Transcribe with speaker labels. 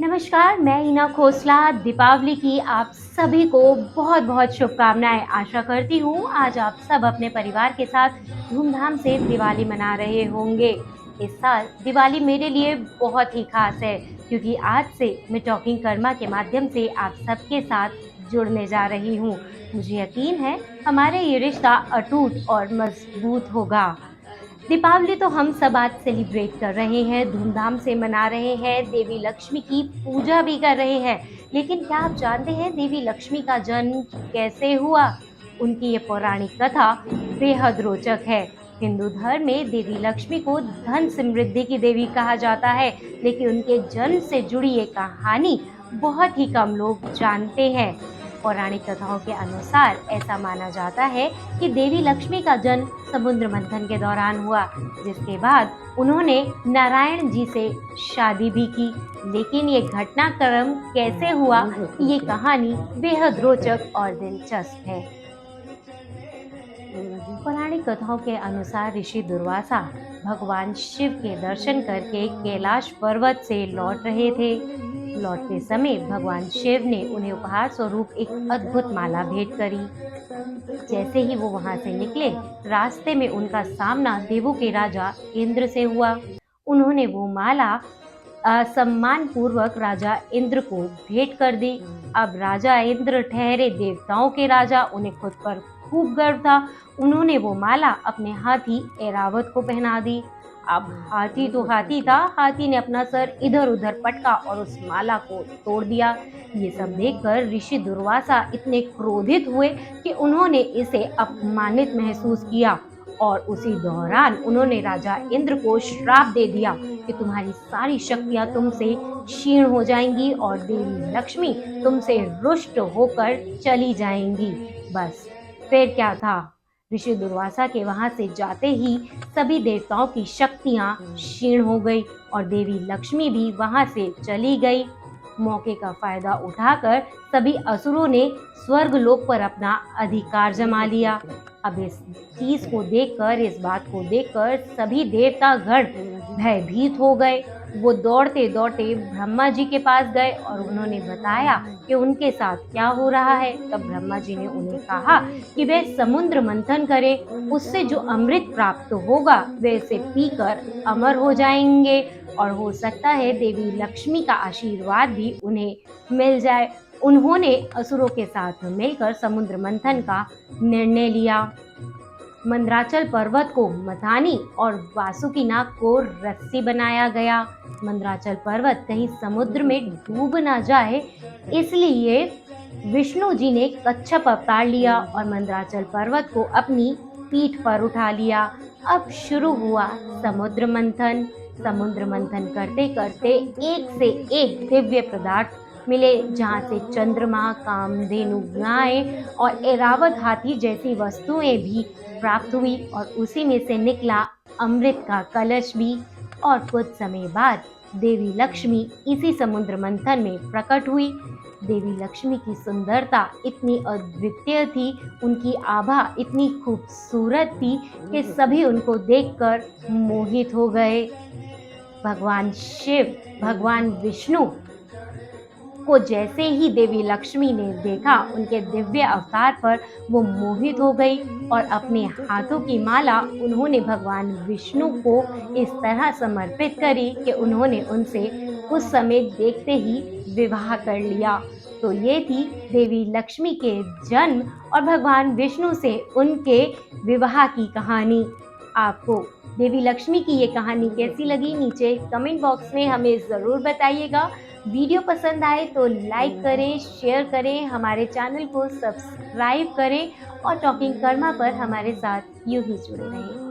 Speaker 1: नमस्कार, मैं हीना खोसला। दीपावली की आप सभी को बहुत-बहुत शुभकामनाएँ। आशा करती हूँ आज आप सब अपने परिवार के साथ धूमधाम से दिवाली मना रहे होंगे। इस साल दिवाली मेरे लिए बहुत ही ख़ास है क्योंकि आज से मैं टॉकिंग कर्मा के माध्यम से आप सबके साथ जुड़ने जा रही हूँ। मुझे यकीन है हमारे ये रिश्ता अटूट और मज़बूत होगा। दीपावली तो हम सब आज सेलिब्रेट कर रहे हैं, धूमधाम से मना रहे हैं, देवी लक्ष्मी की पूजा भी कर रहे हैं। लेकिन क्या आप जानते हैं देवी लक्ष्मी का जन्म कैसे हुआ? उनकी ये पौराणिक कथा बेहद रोचक है। हिंदू धर्म में देवी लक्ष्मी को धन समृद्धि की देवी कहा जाता है, लेकिन उनके जन्म से जुड़ी ये कहानी बहुत ही कम लोग जानते हैं। पौराणिक कथाओं के अनुसार ऐसा माना जाता है कि देवी लक्ष्मी का जन्म समुद्र मंथन के दौरान हुआ, जिसके बाद उन्होंने नारायण जी से शादी भी की। लेकिन ये घटनाक्रम कैसे हुआ, ये कहानी बेहद रोचक और दिलचस्प है। पौराणिक कथाओं के अनुसार ऋषि दुर्वासा भगवान शिव के दर्शन करके कैलाश पर्वत से लौट रहे थे। लौटते समय भगवान शिव ने उन्हें उपहार स्वरूप एक अद्भुत माला भेंट करी। जैसे ही वो वहां से निकले, रास्ते में उनका सामना देवों के राजा इंद्र से हुआ। उन्होंने वो माला सम्मान पूर्वक राजा इंद्र को भेंट कर दी। अब राजा इंद्र ठहरे देवताओं के राजा, उन्हें खुद पर खूब गर्व था। उन्होंने वो माला अपने हाथी ऐरावत को पहना दी। अब हाथी तो हाथी था, हाथी ने अपना सर इधर उधर पटका और उस माला को तोड़ दिया। ये सब देखकर ऋषि दुर्वासा इतने क्रोधित हुए कि उन्होंने इसे अपमानित महसूस किया और उसी दौरान उन्होंने राजा इंद्र को श्राप दे दिया कि तुम्हारी सारी शक्तियां तुमसे क्षीण हो जाएंगी और देवी लक्ष्मी तुमसे रुष्ट होकर चली जाएंगी। बस फिर क्या था, ऋषि दुर्वासा के वहां से जाते ही सभी देवताओं की शक्तियां क्षीण हो गई और देवी लक्ष्मी भी वहां से चली गई। मौके का फायदा उठाकर सभी असुरों ने स्वर्ग लोक पर अपना अधिकार जमा लिया। अब इस चीज को देखकर, इस बात को देखकर सभी देवता गण भयभीत हो गए। वो दौड़ते दौड़ते ब्रह्मा जी के पास गए और उन्होंने बताया कि उनके साथ क्या हो रहा है। तब ब्रह्मा जी ने उन्हें कहा कि वे समुद्र मंथन करें, उससे जो अमृत प्राप्त होगा वे इसे पीकर अमर हो जाएंगे और हो सकता है देवी लक्ष्मी का आशीर्वाद भी उन्हें मिल जाए। उन्होंने असुरों के साथ मिलकर समुद्र मंथन का निर्णय लिया। मंदराचल पर्वत को मथानी और वासुकीनाग को रस्सी बनाया गया। मंदराचल पर्वत कहीं समुद्र में डूब ना जाए, इसलिए विष्णु जी ने कच्छप अवतार लिया और मंदराचल पर्वत को अपनी पीठ पर उठा लिया। अब शुरू हुआ समुद्र मंथन। समुद्र मंथन करते करते एक से एक दिव्य पदार्थ मिले, जहाँ से चंद्रमा, कामधेनु गाय और ऐरावत हाथी जैसी वस्तुएं भी प्राप्त हुई और उसी में से निकला अमृत का कलश भी। और कुछ समय बाद देवी लक्ष्मी इसी समुद्र मंथन में प्रकट हुई। देवी लक्ष्मी की सुंदरता इतनी अद्वितीय थी, उनकी आभा इतनी खूबसूरत थी कि सभी उनको देखकर मोहित हो गए। भगवान शिव, भगवान विष्णु को जैसे ही देवी लक्ष्मी ने देखा, उनके दिव्य अवतार पर वो मोहित हो गई और अपने हाथों की माला उन्होंने भगवान विष्णु को इस तरह समर्पित करी कि उन्होंने उनसे उस समय देखते ही विवाह कर लिया। तो ये थी देवी लक्ष्मी के जन्म और भगवान विष्णु से उनके विवाह की कहानी। आपको देवी लक्ष्मी की ये कहानी कैसी लगी, नीचे कमेंट बॉक्स में हमें ज़रूर बताइएगा। वीडियो पसंद आए तो लाइक करें, शेयर करें, हमारे चैनल को सब्सक्राइब करें और टॉकिंग कर्मा पर हमारे साथ यूं ही जुड़े रहें।